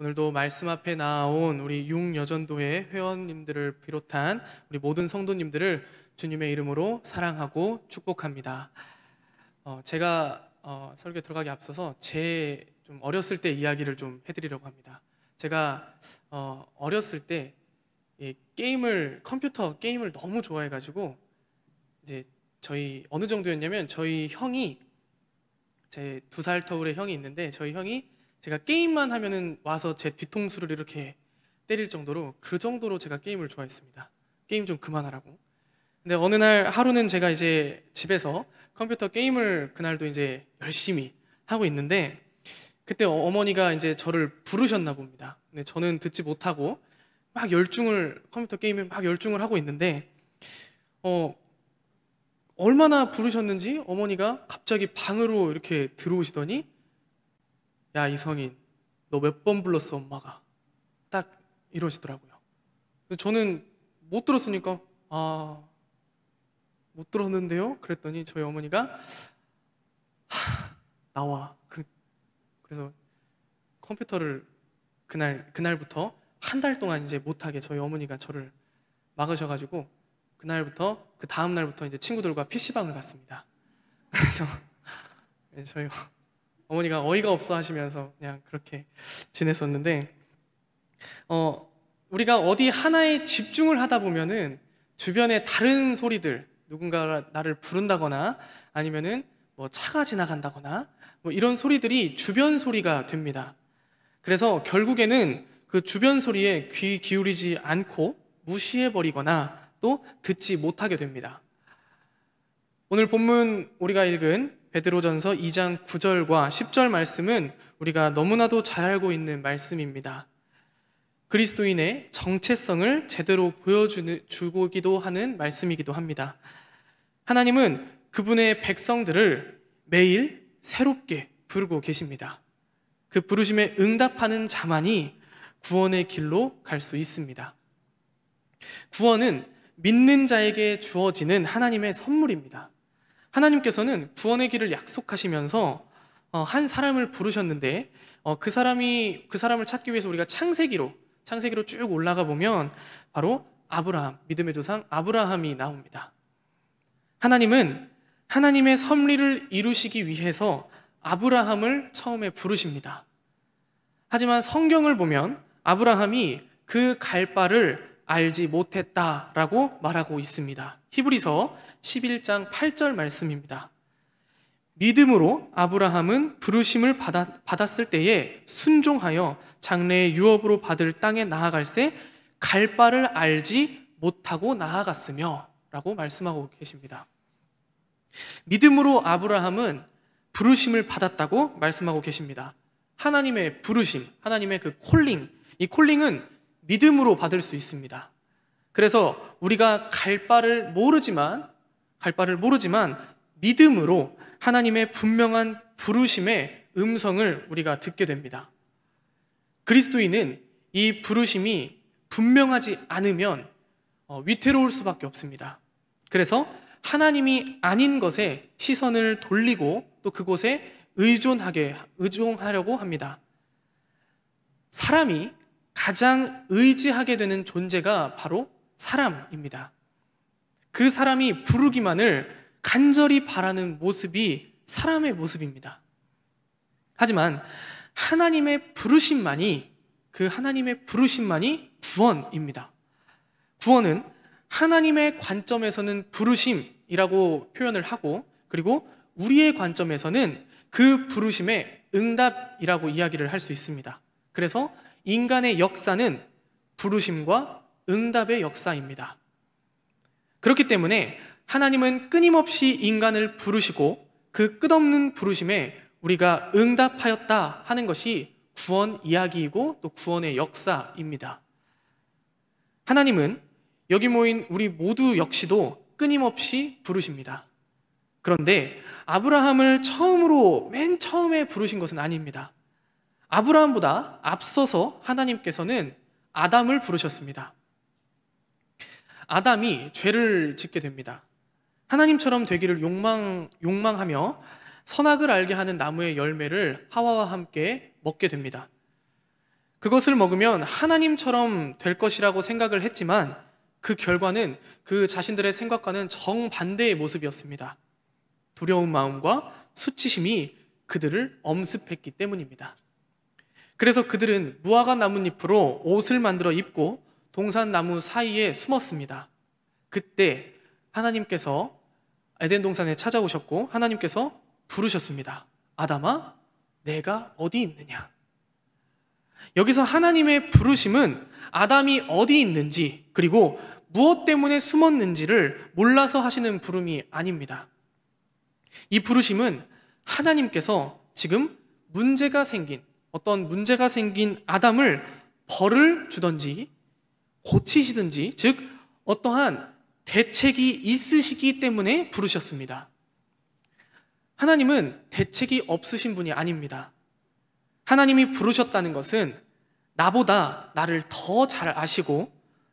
오늘도 말씀 앞에 나온 우리 육여전도회 회원님들을 비롯한 우리 모든 성도님들을 주님의 이름으로 사랑하고 축복합니다. 제가 설교 들어가기 앞서서 제 좀 어렸을 때 이야기를 좀 해드리려고 합니다. 제가 어렸을 때 컴퓨터 게임을 너무 좋아해가지고 이제 저희 어느 정도였냐면 저희 형이 제 2살 터울의 형이 있는데 저희 형이 제가 게임만 하면은 와서 제 뒤통수를 이렇게 때릴 정도로 그 정도로 제가 게임을 좋아했습니다. 게임 좀 그만하라고. 근데 어느 날 하루는 제가 이제 집에서 컴퓨터 게임을 그날도 이제 열심히 하고 있는데 그때 어머니가 이제 저를 부르셨나 봅니다. 근데 저는 듣지 못하고 막 컴퓨터 게임에 막 열중을 하고 있는데 얼마나 부르셨는지 어머니가 갑자기 방으로 이렇게 들어오시더니 야 이성인 너 몇 번 불렀어 엄마가 딱 이러시더라고요. 저는 못 들었으니까 못 들었는데요? 그랬더니 저희 어머니가 나와. 그래서 컴퓨터를 그날부터 한 달 동안 이제 못하게 저희 어머니가 저를 막으셔가지고 그 다음 날부터 이제 친구들과 PC방을 갔습니다. 그래서 저희 어머니가 어이가 없어 하시면서 그냥 그렇게 지냈었는데 우리가 어디 하나에 집중을 하다 보면은 주변에 다른 소리들, 누군가 나를 부른다거나 아니면은 뭐 차가 지나간다거나 뭐 이런 소리들이 주변 소리가 됩니다. 그래서 결국에는 그 주변 소리에 귀 기울이지 않고 무시해버리거나 또 듣지 못하게 됩니다. 오늘 본문 우리가 읽은 베드로전서 2장 9절과 10절 말씀은 우리가 너무나도 잘 알고 있는 말씀입니다. 그리스도인의 정체성을 제대로 보여주기도 하는 말씀이기도 합니다. 하나님은 그분의 백성들을 매일 새롭게 부르고 계십니다. 그 부르심에 응답하는 자만이 구원의 길로 갈 수 있습니다. 구원은 믿는 자에게 주어지는 하나님의 선물입니다. 하나님께서는 구원의 길을 약속하시면서 한 사람을 부르셨는데 그 사람을 찾기 위해서 우리가 창세기로 쭉 올라가 보면 바로 믿음의 조상 아브라함이 나옵니다. 하나님은 하나님의 섭리를 이루시기 위해서 아브라함을 처음에 부르십니다. 하지만 성경을 보면 아브라함이 그 갈 바를 알지 못했다라고 말하고 있습니다. 히브리서 11장 8절 말씀입니다. 믿음으로 아브라함은 부르심을 받았을 때에 순종하여 장래의 유업으로 받을 땅에 나아갈새 갈 바를 알지 못하고 나아갔으며 라고 말씀하고 계십니다. 믿음으로 아브라함은 부르심을 받았다고 말씀하고 계십니다. 하나님의 부르심, 하나님의 그 콜링, 이 콜링은 믿음으로 받을 수 있습니다. 그래서 우리가 갈 바를 모르지만 믿음으로 하나님의 분명한 부르심의 음성을 우리가 듣게 됩니다. 그리스도인은 이 부르심이 분명하지 않으면 위태로울 수밖에 없습니다. 그래서 하나님이 아닌 것에 시선을 돌리고 또 그곳에 의존하려고 합니다. 사람이 가장 의지하게 되는 존재가 바로 사람입니다. 그 사람이 부르기만을 간절히 바라는 모습이 사람의 모습입니다. 하지만 하나님의 부르심만이 구원입니다. 구원은 하나님의 관점에서는 부르심이라고 표현을 하고 그리고 우리의 관점에서는 그 부르심의 응답이라고 이야기를 할 수 있습니다. 그래서 인간의 역사는 부르심과 응답의 역사입니다. 그렇기 때문에 하나님은 끊임없이 인간을 부르시고 그 끝없는 부르심에 우리가 응답하였다 하는 것이 구원 이야기이고 또 구원의 역사입니다. 하나님은 여기 모인 우리 모두 역시도 끊임없이 부르십니다. 그런데 아브라함을 맨 처음에 부르신 것은 아닙니다. 아브라함보다 앞서서 하나님께서는 아담을 부르셨습니다. 아담이 죄를 짓게 됩니다. 하나님처럼 되기를 욕망하며 선악을 알게 하는 나무의 열매를 하와와 함께 먹게 됩니다. 그것을 먹으면 하나님처럼 될 것이라고 생각을 했지만 그 결과는 그 자신들의 생각과는 정반대의 모습이었습니다. 두려운 마음과 수치심이 그들을 엄습했기 때문입니다. 그래서 그들은 무화과 나뭇잎으로 옷을 만들어 입고 동산나무 사이에 숨었습니다. 그때 하나님께서 에덴 동산에 찾아오셨고 하나님께서 부르셨습니다. 아담아, 내가 어디 있느냐? 여기서 하나님의 부르심은 아담이 어디 있는지 그리고 무엇 때문에 숨었는지를 몰라서 하시는 부름이 아닙니다. 이 부르심은 하나님께서 지금 어떤 문제가 생긴 아담을 벌을 주든지 고치시든지, 즉 어떠한 대책이 있으시기 때문에 부르셨습니다. 하나님은 대책이 없으신 분이 아닙니다. 하나님이 부르셨다는 것은 나보다 나를 더 잘 아시고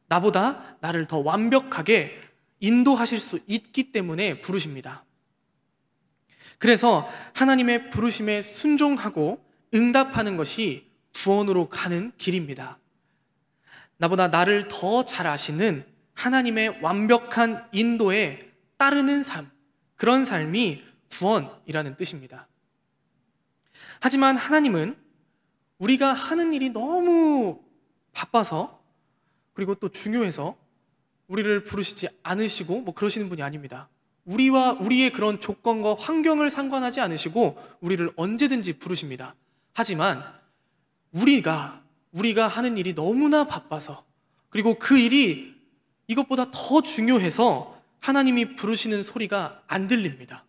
나보다 나를 더 완벽하게 인도하실 수 있기 때문에 부르십니다. 그래서 하나님의 부르심에 순종하고 응답하는 것이 구원으로 가는 길입니다. 나보다 나를 더 잘 아시는 하나님의 완벽한 인도에 따르는 삶, 그런 삶이 구원이라는 뜻입니다. 하지만 하나님은 우리가 하는 일이 너무 바빠서 그리고 또 중요해서 우리를 부르시지 않으시고 그러시는 분이 아닙니다. 우리와 우리의 그런 조건과 환경을 상관하지 않으시고 우리를 언제든지 부르십니다. 하지만 우리가 하는 일이 너무나 바빠서 그리고 그 일이 이것보다 더 중요해서 하나님이 부르시는 소리가 안 들립니다.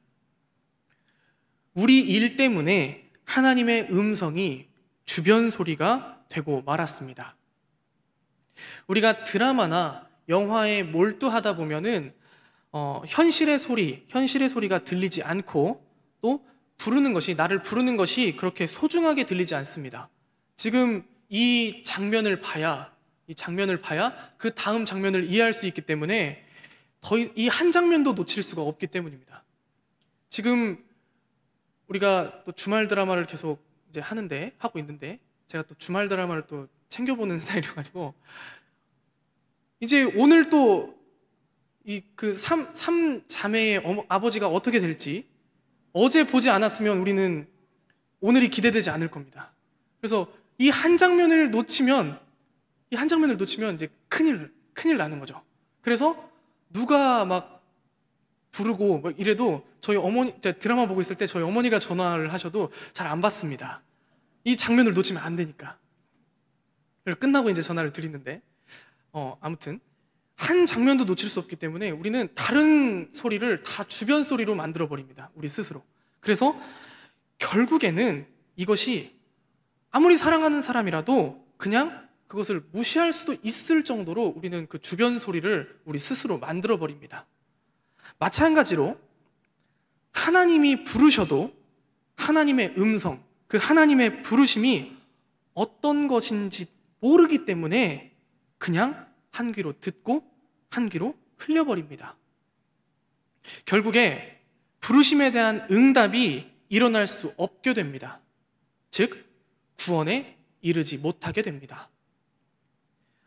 우리 일 때문에 하나님의 음성이 주변 소리가 되고 말았습니다. 우리가 드라마나 영화에 몰두하다 보면은 현실의 소리가 들리지 않고 또 나를 부르는 것이 그렇게 소중하게 들리지 않습니다. 지금 이 장면을 봐야 그 다음 장면을 이해할 수 있기 때문에 이 한 장면도 놓칠 수가 없기 때문입니다. 지금 우리가 또 주말 드라마를 계속 이제 하고 있는데 제가 또 주말 드라마를 또 챙겨보는 스타일이어가지고 이제 오늘 또 그 삼자매의 아버지가 어떻게 될지 어제 보지 않았으면 우리는 오늘이 기대되지 않을 겁니다. 그래서 이 한 장면을 놓치면 이제 큰일 나는 거죠. 그래서 누가 막 부르고 이래도 제가 드라마 보고 있을 때 저희 어머니가 전화를 하셔도 잘 안 받습니다. 이 장면을 놓치면 안 되니까. 그래서 끝나고 이제 전화를 드리는데 아무튼 한 장면도 놓칠 수 없기 때문에 우리는 다른 소리를 다 주변 소리로 만들어 버립니다. 우리 스스로. 그래서 결국에는 이것이 아무리 사랑하는 사람이라도 그냥 그것을 무시할 수도 있을 정도로 우리는 그 주변 소리를 우리 스스로 만들어 버립니다. 마찬가지로 하나님이 부르셔도 하나님의 음성, 그 하나님의 부르심이 어떤 것인지 모르기 때문에 그냥 한 귀로 듣고 한 귀로 흘려버립니다. 결국에 부르심에 대한 응답이 일어날 수 없게 됩니다. 즉 구원에 이르지 못하게 됩니다.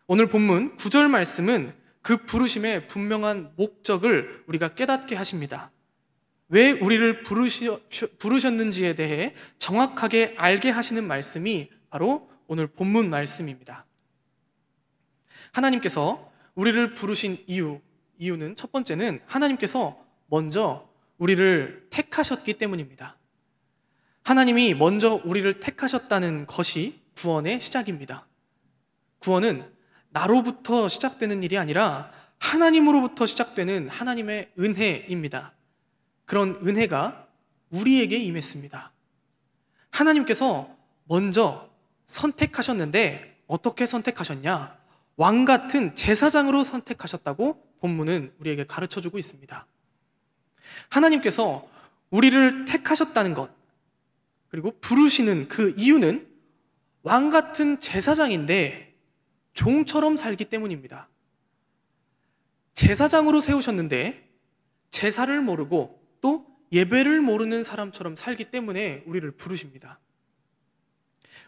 오늘 본문 9절 말씀은 그 부르심의 분명한 목적을 우리가 깨닫게 하십니다. 왜 우리를 부르셨는지에 대해 정확하게 알게 하시는 말씀이 바로 오늘 본문 말씀입니다. 하나님께서 우리를 부르신 이유는 첫 번째는 하나님께서 먼저 우리를 택하셨기 때문입니다. 하나님이 먼저 우리를 택하셨다는 것이 구원의 시작입니다. 구원은 나로부터 시작되는 일이 아니라 하나님으로부터 시작되는 하나님의 은혜입니다. 그런 은혜가 우리에게 임했습니다. 하나님께서 먼저 선택하셨는데 어떻게 선택하셨냐? 왕 같은 제사장으로 선택하셨다고 본문은 우리에게 가르쳐주고 있습니다. 하나님께서 우리를 택하셨다는 것, 그리고 부르시는 그 이유는 왕 같은 제사장인데 종처럼 살기 때문입니다. 제사장으로 세우셨는데 제사를 모르고 또 예배를 모르는 사람처럼 살기 때문에 우리를 부르십니다.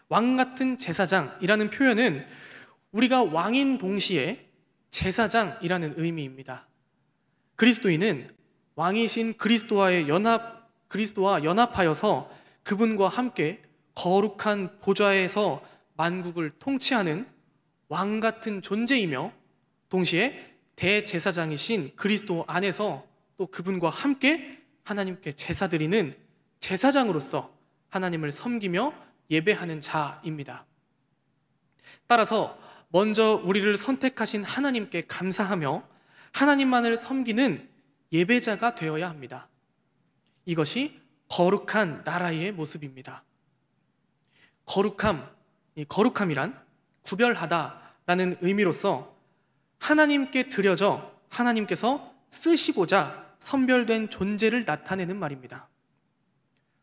왕 같은 제사장이라는 표현은 우리가 왕인 동시에 제사장이라는 의미입니다. 그리스도인은 왕이신 그리스도와 연합하여서 그분과 함께 거룩한 보좌에서 만국을 통치하는 왕 같은 존재이며, 동시에 대제사장이신 그리스도 안에서 또 그분과 함께 하나님께 제사드리는 제사장으로서 하나님을 섬기며 예배하는 자입니다. 따라서 먼저 우리를 선택하신 하나님께 감사하며 하나님만을 섬기는 예배자가 되어야 합니다. 이것이 거룩한 나라의 모습입니다. 이 거룩함이란 구별하다라는 의미로서 하나님께 드려져 하나님께서 쓰시고자 선별된 존재를 나타내는 말입니다.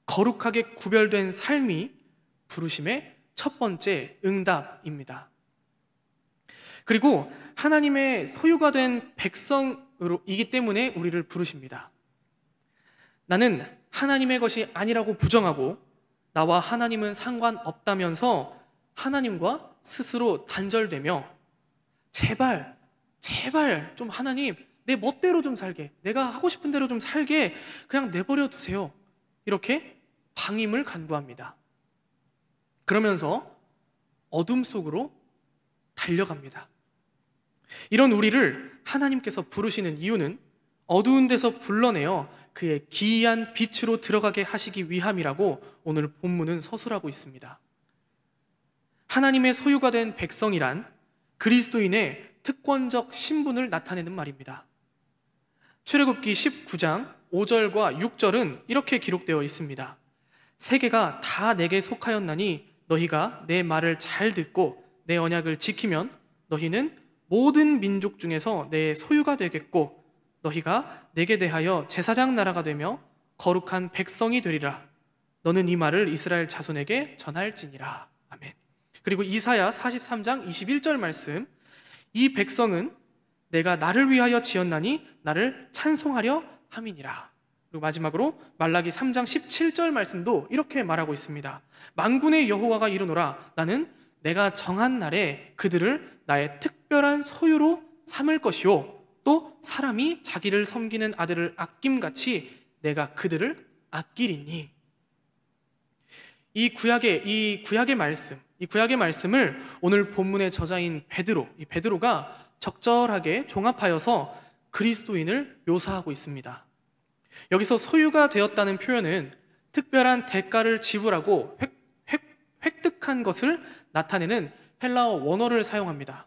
거룩하게 구별된 삶이 부르심의 첫 번째 응답입니다. 그리고 하나님의 소유가 된 백성이기 때문에 우리를 부르십니다. 나는 하나님의 것이 아니라고 부정하고 나와 하나님은 상관없다면서 하나님과 스스로 단절되며 제발 좀 하나님 내 멋대로 좀 살게, 내가 하고 싶은 대로 좀 살게 그냥 내버려 두세요, 이렇게 방임을 간구합니다. 그러면서 어둠 속으로 달려갑니다. 이런 우리를 하나님께서 부르시는 이유는 어두운 데서 불러내어 그의 기이한 빛으로 들어가게 하시기 위함이라고 오늘 본문은 서술하고 있습니다. 하나님의 소유가 된 백성이란 그리스도인의 특권적 신분을 나타내는 말입니다. 출애굽기 19장 5절과 6절은 이렇게 기록되어 있습니다. 세계가 다 내게 속하였나니 너희가 내 말을 잘 듣고 내 언약을 지키면 너희는 모든 민족 중에서 내 소유가 되겠고 너희가 내게 대하여 제사장 나라가 되며 거룩한 백성이 되리라. 너는 이 말을 이스라엘 자손에게 전할지니라. 아멘. 그리고 이사야 43장 21절 말씀, 이 백성은 내가 나를 위하여 지었나니 나를 찬송하려 함이니라. 그리고 마지막으로 말라기 3장 17절 말씀도 이렇게 말하고 있습니다. 만군의 여호와가 이르노라. 나는 내가 정한 날에 그들을 나의 특별한 소유로 삼을 것이요 또 사람이 자기를 섬기는 아들을 아낌같이 내가 그들을 아끼리니. 이 구약의 말씀을 오늘 본문의 저자인 이 베드로가 적절하게 종합하여서 그리스도인을 묘사하고 있습니다. 여기서 소유가 되었다는 표현은 특별한 대가를 지불하고 획득한 것을 나타내는 헬라어 원어를 사용합니다.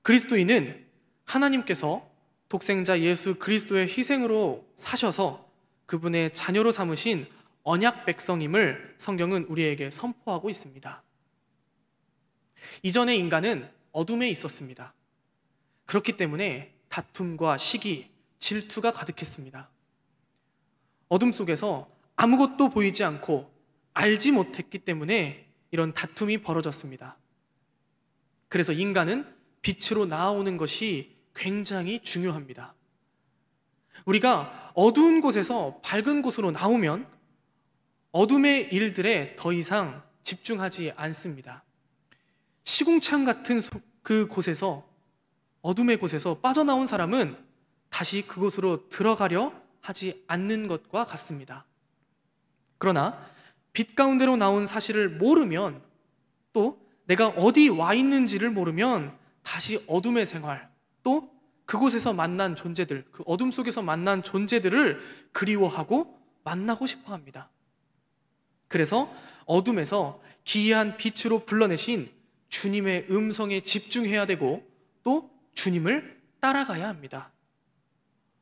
그리스도인은 하나님께서 독생자 예수 그리스도의 희생으로 사셔서 그분의 자녀로 삼으신 언약 백성임을 성경은 우리에게 선포하고 있습니다. 이전의 인간은 어둠에 있었습니다. 그렇기 때문에 다툼과 시기, 질투가 가득했습니다. 어둠 속에서 아무것도 보이지 않고 알지 못했기 때문에 이런 다툼이 벌어졌습니다. 그래서 인간은 빛으로 나아오는 것이 굉장히 중요합니다. 우리가 어두운 곳에서 밝은 곳으로 나오면 어둠의 일들에 더 이상 집중하지 않습니다. 시궁창 같은 그 곳에서, 어둠의 곳에서 빠져나온 사람은 다시 그곳으로 들어가려 하지 않는 것과 같습니다. 그러나 빛 가운데로 나온 사실을 모르면, 또 내가 어디 와 있는지를 모르면 다시 어둠의 생활, 또 그곳에서 만난 존재들, 그 어둠 속에서 만난 존재들을 그리워하고 만나고 싶어 합니다. 그래서 어둠에서 기이한 빛으로 불러내신 주님의 음성에 집중해야 되고 또 주님을 따라가야 합니다.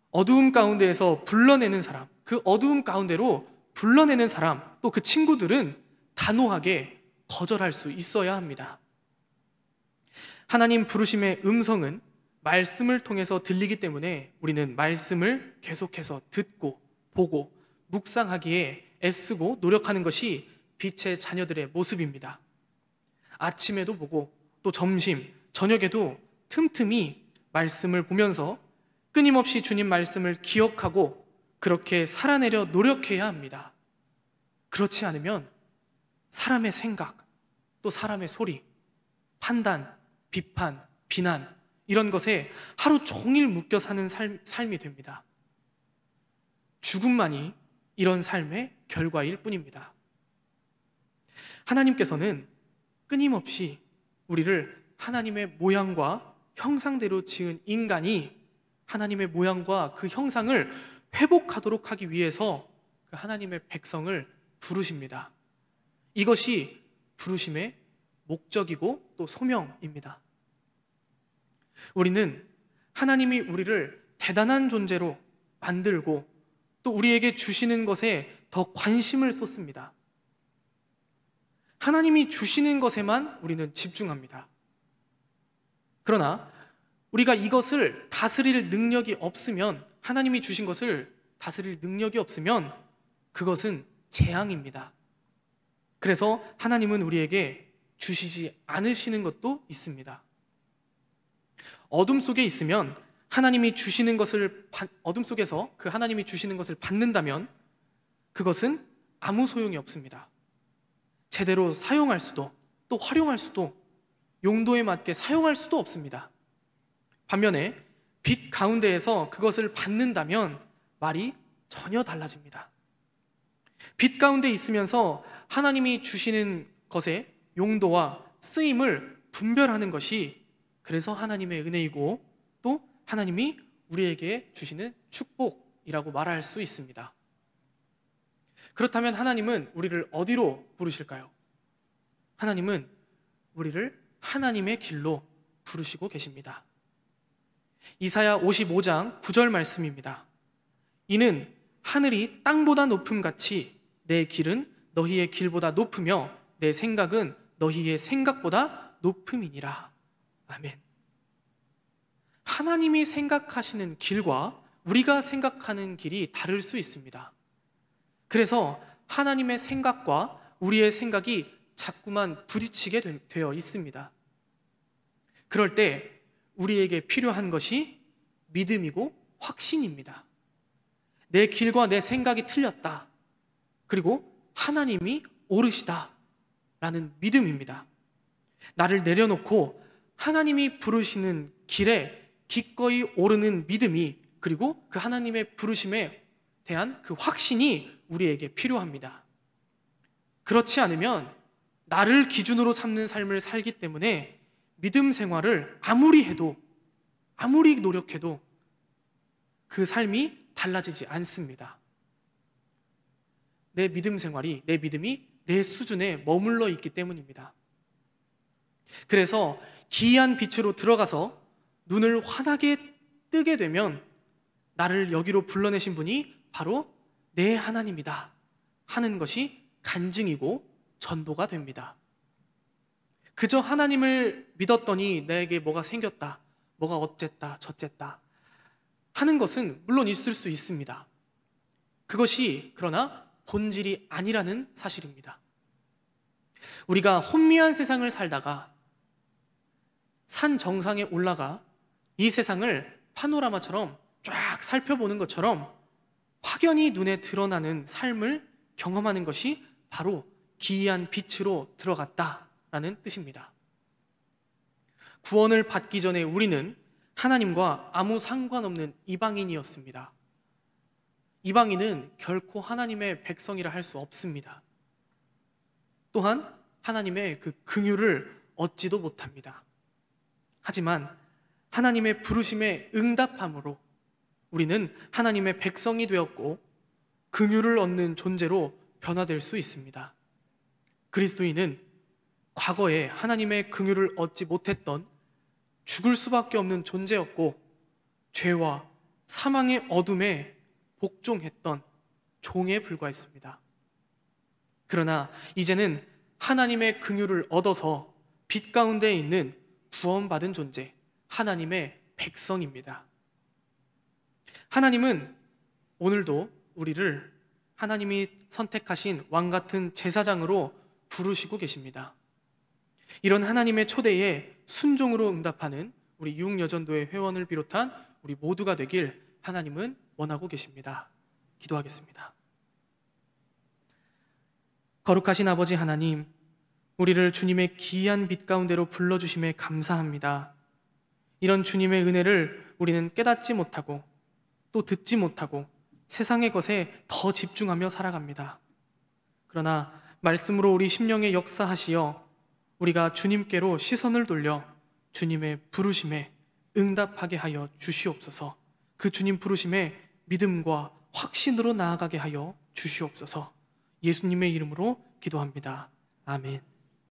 어두움 가운데에서 불러내는 사람, 그 어두움 가운데로 불러내는 사람, 또 그 친구들은 단호하게 거절할 수 있어야 합니다. 하나님 부르심의 음성은 말씀을 통해서 들리기 때문에 우리는 말씀을 계속해서 듣고 보고 묵상하기에 애쓰고 노력하는 것이 빛의 자녀들의 모습입니다. 아침에도 보고 또 점심, 저녁에도 틈틈이 말씀을 보면서 끊임없이 주님 말씀을 기억하고 그렇게 살아내려 노력해야 합니다. 그렇지 않으면 사람의 생각, 또 사람의 소리, 판단, 비판, 비난, 이런 것에 하루 종일 묶여 사는 삶이 됩니다. 죽음만이 이런 삶의 결과일 뿐입니다. 하나님께서는 끊임없이 우리를 하나님의 모양과 형상대로 지은 인간이 하나님의 모양과 그 형상을 회복하도록 하기 위해서 그 하나님의 백성을 부르십니다. 이것이 부르심의 목적이고 또 소명입니다. 우리는 하나님이 우리를 대단한 존재로 만들고 또 우리에게 주시는 것에 더 관심을 쏟습니다. 하나님이 주시는 것에만 우리는 집중합니다. 그러나 우리가 이것을 다스릴 능력이 없으면, 하나님이 주신 것을 다스릴 능력이 없으면 그것은 재앙입니다. 그래서 하나님은 우리에게 주시지 않으시는 것도 있습니다. 어둠 속에 있으면 하나님이 주시는 것을 어둠 속에서 그 하나님이 주시는 것을 받는다면 그것은 아무 소용이 없습니다. 제대로 사용할 수도 또 활용할 수도 용도에 맞게 사용할 수도 없습니다. 반면에 빛 가운데에서 그것을 받는다면 말이 전혀 달라집니다. 빛 가운데 있으면서 하나님이 주시는 것의 용도와 쓰임을 분별하는 것이 그래서 하나님의 은혜이고 또 하나님이 우리에게 주시는 축복이라고 말할 수 있습니다. 그렇다면 하나님은 우리를 어디로 부르실까요? 하나님은 우리를 하나님의 길로 부르시고 계십니다. 이사야 55장 9절 말씀입니다. 이는 하늘이 땅보다 높음같이 내 길은 너희의 길보다 높으며 내 생각은 너희의 생각보다 높음이니라. 아멘. 하나님이 생각하시는 길과 우리가 생각하는 길이 다를 수 있습니다. 그래서 하나님의 생각과 우리의 생각이 자꾸만 부딪히게 되어 있습니다. 그럴 때 우리에게 필요한 것이 믿음이고 확신입니다. 내 길과 내 생각이 틀렸다. 그리고 하나님이 옳으시다 라는 믿음입니다. 나를 내려놓고 하나님이 부르시는 길에 기꺼이 오르는 믿음이, 그리고 그 하나님의 부르심에 대한 그 확신이 우리에게 필요합니다. 그렇지 않으면 나를 기준으로 삼는 삶을 살기 때문에 믿음 생활을 아무리 해도, 아무리 노력해도 그 삶이 달라지지 않습니다. 내 믿음 생활이, 내 믿음이 내 수준에 머물러 있기 때문입니다. 그래서 기이한 빛으로 들어가서 눈을 환하게 뜨게 되면 나를 여기로 불러내신 분이 바로 내 하나님이다 하는 것이 간증이고 전도가 됩니다. 그저 하나님을 믿었더니 내게 뭐가 생겼다, 뭐가 어쨌다 저쨌다 하는 것은 물론 있을 수 있습니다. 그것이 그러나 본질이 아니라는 사실입니다. 우리가 혼미한 세상을 살다가 산 정상에 올라가 이 세상을 파노라마처럼 쫙 살펴보는 것처럼 확연히 눈에 드러나는 삶을 경험하는 것이 바로 기이한 빛으로 들어갔다라는 뜻입니다. 구원을 받기 전에 우리는 하나님과 아무 상관없는 이방인이었습니다. 이방인은 결코 하나님의 백성이라 할 수 없습니다. 또한 하나님의 그 긍휼을 얻지도 못합니다. 하지만 하나님의 부르심에 응답함으로 우리는 하나님의 백성이 되었고 긍휼을 얻는 존재로 변화될 수 있습니다. 그리스도인은 과거에 하나님의 긍휼을 얻지 못했던 죽을 수밖에 없는 존재였고 죄와 사망의 어둠에 복종했던 종에 불과했습니다. 그러나 이제는 하나님의 긍휼을 얻어서 빛 가운데 있는 구원받은 존재, 하나님의 백성입니다. 하나님은 오늘도 우리를 하나님이 선택하신 왕같은 제사장으로 부르시고 계십니다. 이런 하나님의 초대에 순종으로 응답하는 우리 유흥여전도의 회원을 비롯한 우리 모두가 되길 하나님은 원하고 계십니다. 기도하겠습니다. 거룩하신 아버지 하나님, 우리를 주님의 기이한 빛 가운데로 불러주심에 감사합니다. 이런 주님의 은혜를 우리는 깨닫지 못하고 또 듣지 못하고 세상의 것에 더 집중하며 살아갑니다. 그러나 말씀으로 우리 심령에 역사하시어 우리가 주님께로 시선을 돌려 주님의 부르심에 응답하게 하여 주시옵소서. 그 주님 부르심에 믿음과 확신으로 나아가게 하여 주시옵소서. 예수님의 이름으로 기도합니다. 아멘.